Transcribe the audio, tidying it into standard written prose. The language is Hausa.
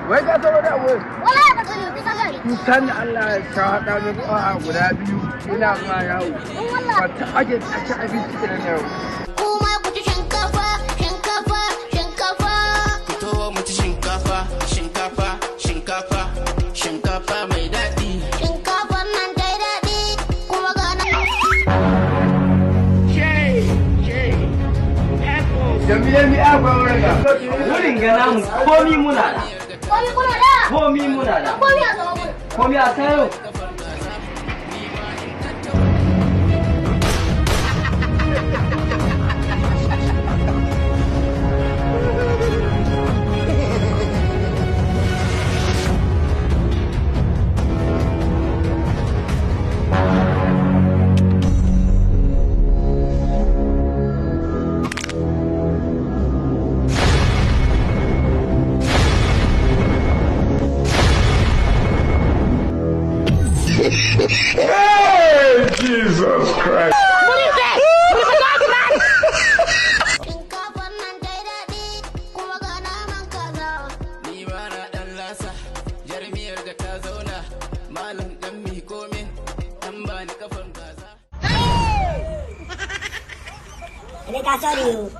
wai ka zo da wai. Wallahi ba sani bisa gari. San Allah ka hada da du'a guda biyu ina ma yawo. Ba ta aje ta ci abinci da yawo. Kuma ku ci shinkafa, shinkafa, shinkafa. Fito mu ci shinkafa, shinkafa, shinkafa, shinkafa mai daɗi. Shinkafar nan ta yi daɗi kuma ga nan. Jamila mi a ba wurga. Wurin ga namu komi muna da. Komi kuna da. Komi muna da. Komi a zama kuna. Komi a sayo. Hey, Jesus Christ. Shinkafar nan ta yi daɗi kuma ga naman kaza. Ni ba na ɗan lasa, jarmiyar ga ta zauna, malam ɗan miko min, ɗan ba ni kafan kaza. Ini kasar yuk.